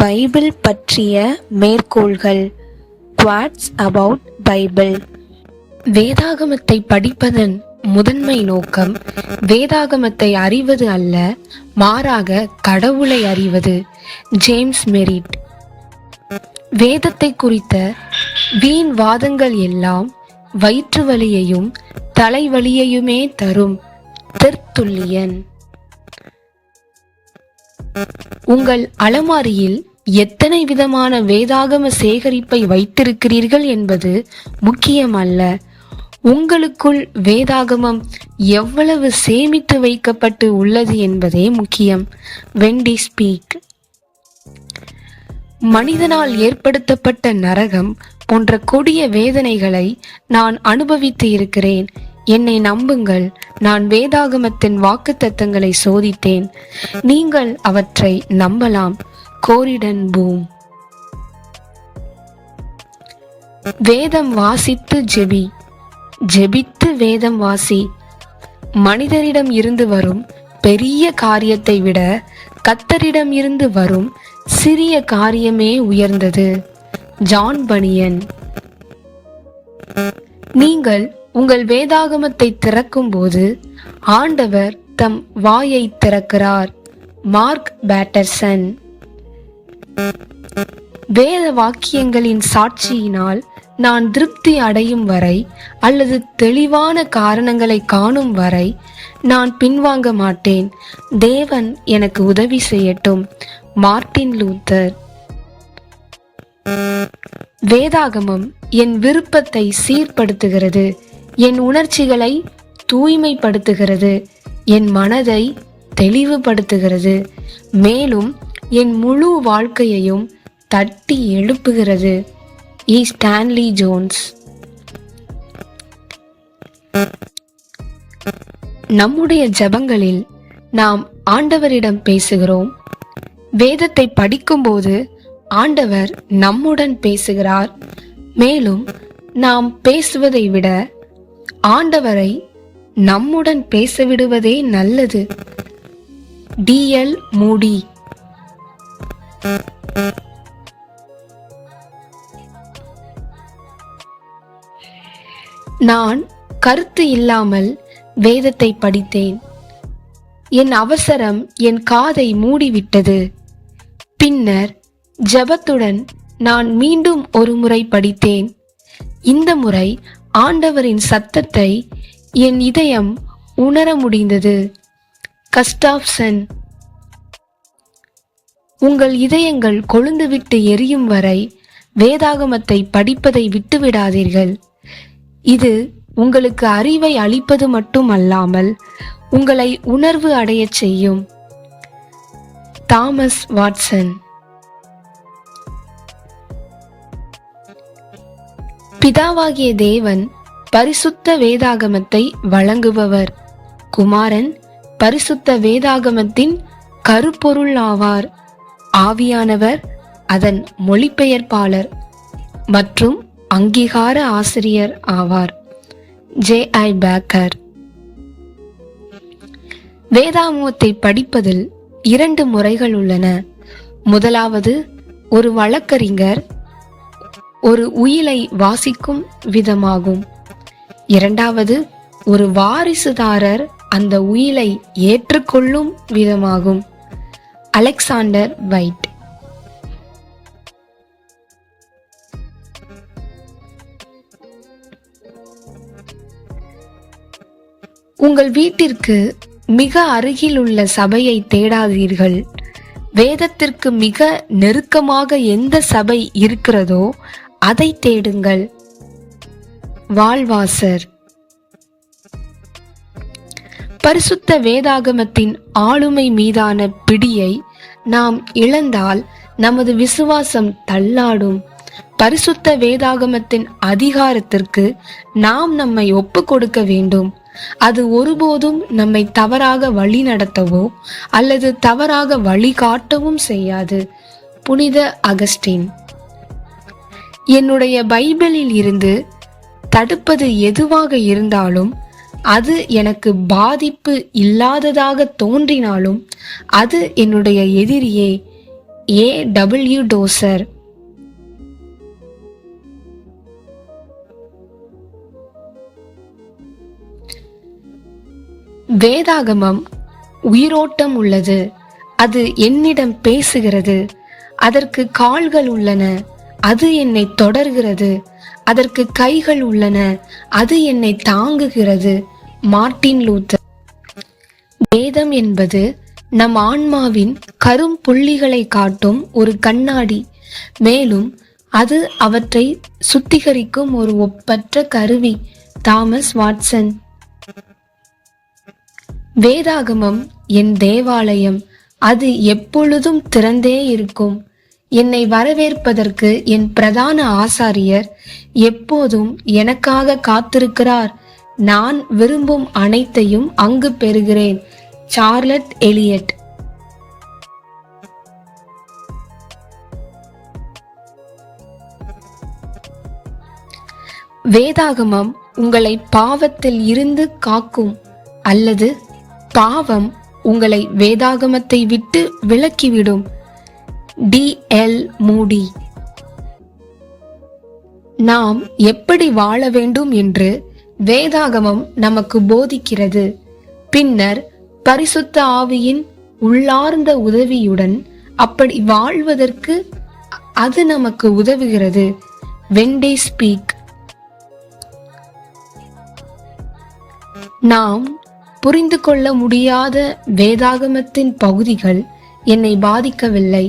Bible பற்றிய மேற்கோள்கள். Quartz about Bible. வேதாகமத்தை படிப்பதன் முதன்மை நோக்கம் வேதாகமத்தை அறிவது அல்ல, மாறாக கடவுளை அறிவது. James merit. வேதத்தை குறித்த வீண் வாதங்கள் எல்லாம் வயிற்று வலியையும் தலைவலியையுமே தரும். தெர்த்துல்லியன். உங்கள் அலமாரியில் எத்தனை விதமான வேதாகம சேகரிப்பை வைத்திருக்கிறீர்கள் என்பது முக்கியமல்ல, உங்களுக்குள் வேதாகமம் எவ்வளவு சேமித்து வைக்கப்பட்டு உள்ளது என்பதே முக்கியம். வெண்டி ஸ்பீக். மனிதனால் ஏற்படுத்தப்பட்ட நரகம் போன்ற கொடிய வேதனைகளை நான் அனுபவித்து இருக்கிறேன். என்னை நம்புங்கள், நான் வேதாகமத்தின் வாக்குத்தத்தங்களை சோதித்தேன். நீங்கள் அவற்றை நம்பலாம். கோரிடன் பூம். வேதம் வாசித்து ஜெபி, ஜெபித்து வேதம் வாசி. மனிதரிடம் இருந்து வரும் பெரிய காரியத்தை விட கர்த்தரிடம் இருந்து வரும் சிறிய காரியமே உயர்ந்தது. ஜான் பனியன். நீங்கள் உங்கள் வேதாகமத்தை திறக்கும் போது ஆண்டவர் தம் வாயை திறக்கிறார். Mark Patterson. வேத வாக்கியங்களின் சாட்சியினால் நான் திருப்தி அடையும் வரை அல்லது தெளிவான காரணங்களை காணும் வரை நான் பின்வாங்க மாட்டேன். தேவன் எனக்கு உதவி செய்யட்டும். Martin Luther. வேதாகமம் என் விருப்பத்தை சீர்படுத்துகிறது, என் உணர்ச்சிகளை தூய்மைப்படுத்துகிறது, என் மனதை தெளிவுபடுத்துகிறது, மேலும் என் முழு வாழ்க்கையையும் தட்டி எழுப்புகிறது. Stanley Jones. நம்முடைய ஜெபங்களில் நாம் ஆண்டவரிடம் பேசுகிறோம். வேதத்தை படிக்கும்போது ஆண்டவர் நம்முடன் பேசுகிறார். மேலும் நாம் பேசுவதை விட ஆண்டவரை நம்முடன் பேசவிடுவதே நல்லது. டி.எல். மூடி. நான் கருத்து இல்லாமல் வேதத்தை படித்தேன். என் அவசரம் என் காதை மூடிவிட்டது. பின்னர் ஜெபத்துடன் நான் மீண்டும் ஒரு முறை படித்தேன். இந்த முறை ஆண்டவரின் சத்தத்தை என் இதயம் உணர முடிந்தது. கஸ்டாப்சன். உங்கள் இதயங்கள் கொழுந்துவிட்டு எரியும் வரை வேதாகமத்தை படிப்பதை விட்டுவிடாதீர்கள். இது உங்களுக்கு அறிவை அளிப்பது மட்டுமல்லாமல் உங்களை உணர்வு அடையச் செய்யும். Thomas Watson. பிதாவாகிய தேவன் பரிசுத்த வேதாகமத்தை வழங்குபவர். குமாரன் பரிசுத்த வேதாகமத்தின் கருப்பொருள் ஆவார். ஆவியானவர் அதன் மொழிபெயர்ப்பாளர் மற்றும் அங்கீகார ஆசிரியர் ஆவார். ஜே.ஐ. பேக்கர். வேதாகமத்தை படிப்பதில் 2 முறைகள் உள்ளன. முதலாவது, ஒரு வழக்கறிஞர் ஒரு உயிலை வாசிக்கும் விதமாகும். இரண்டாவது, ஒரு வாரிசுதாரர் அந்த உயிலை ஏற்றுக்கொள்ளும் விதமாகும். Alexander white. உங்கள் வீட்டிற்கு மிக அருகில் உள்ள சபையை தேடாதீர்கள். வேதத்திற்கு மிக நெருக்கமாக எந்த சபை இருக்கிறதோ அதை தேடுங்கள். வால்வாசர். பரிசுத்த வேதாகமத்தின் ஆளுமை மீதான பிடியை நாம் இழந்தால் நமது விசுவாசம் தள்ளாடும். பரிசுத்த வேதாகமத்தின் அதிகாரத்திற்கு நாம் நம்மை ஒப்பு கொடுக்க வேண்டும். அது ஒருபோதும் நம்மை தவறாக வழி நடத்தவோ அல்லது தவறாக வழிகாட்டவும் செய்யாது. புனித அகஸ்டின். என்னுடைய பைபிளில் இருந்து தடுப்பது எதுவாக இருந்தாலும், அது எனக்கு பாதிப்பு இல்லாததாக தோன்றினாலும் அது என்னுடைய எதிரியே. A.W. டோசர். வேதாகமம் உயிரோட்டம் உள்ளது. அது என்னிடம் பேசுகிறது. அதற்கு கால்கள் உள்ளன, அது என்னை தொடர்கிறது. அதற்கு கைகள் உள்ளன, அது என்னை தாங்குகிறது. Martin Luther. வேதம் என்பது நம் ஆன்மாவின் கரும் புள்ளிகளை காட்டும் ஒரு கண்ணாடி. மேலும் அது அவற்றை சுத்திகரிக்கும் ஒரு ஒப்பற்ற கருவி. Thomas Watson. வேதாகமம் என் தேவாலயம். அது எப்பொழுதும் திறந்தே இருக்கும். என்னை வரவேற்பதற்கு என் பிரதான ஆசாரியர் எப்போதும் எனக்காக காத்திருக்கிறார். நான் விரும்பும் அனைத்தையும் அங்கு பெறுகிறேன். Charlotte Elliott. வேதாகமம் உங்களை பாவத்தில் இருந்து காக்கும், அல்லது பாவம் உங்களை வேதாகமத்தை விட்டு விலக்கிவிடும். D.L. மூடி. நாம் எப்படி வாழ வேண்டும் என்று வேதாகமம் நமக்கு போதிக்கிறது. பின்னர் பரிசுத்த ஆவியின் உள்ளார்ந்த உதவியுடன் அப்படி வாழ்வதற்கு அது நமக்கு உதவுகிறது. When they speak. நாம் புரிந்து கொள்ள முடியாத வேதாகமத்தின் பகுதிகள் என்னை பாதிக்கவில்லை.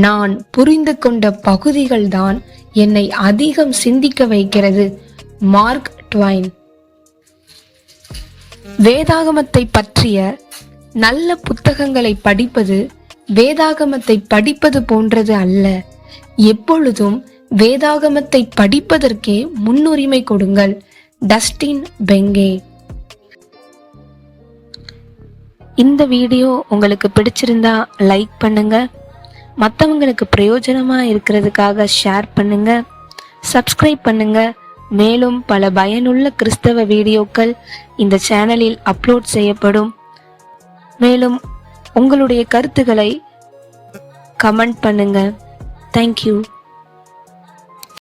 நான் புரிந்து கொண்ட பகுதிகள் தான் என்னை அதிகம் சிந்திக்க வைக்கிறது. Mark Twain. வேதாகமத்தை பற்றிய நல்ல புத்தகங்களை படிப்பது வேதாகமத்தை படிப்பது போன்றது அல்ல. எப்பொழுதும் வேதாகமத்தை படிப்பதற்கே முன்னுரிமை கொடுங்கள். Dustin Benge. இந்த வீடியோ உங்களுக்கு பிடிச்சிருந்தா லைக் பண்ணுங்க, மற்றவங்களுக்கு பிரயோஜனமா இருக்கிறதுக்காக ஷேர் பண்ணுங்க, சப்ஸ்கிரைப் பண்ணுங்க. மேலும் பல பயனுள்ள கிறிஸ்தவ வீடியோக்கள் இந்த சேனலில் அப்லோட் செய்யப்படும். மேலும் உங்களுடைய கருத்துக்களை கமெண்ட் பண்ணுங்க. தேங்க்யூ.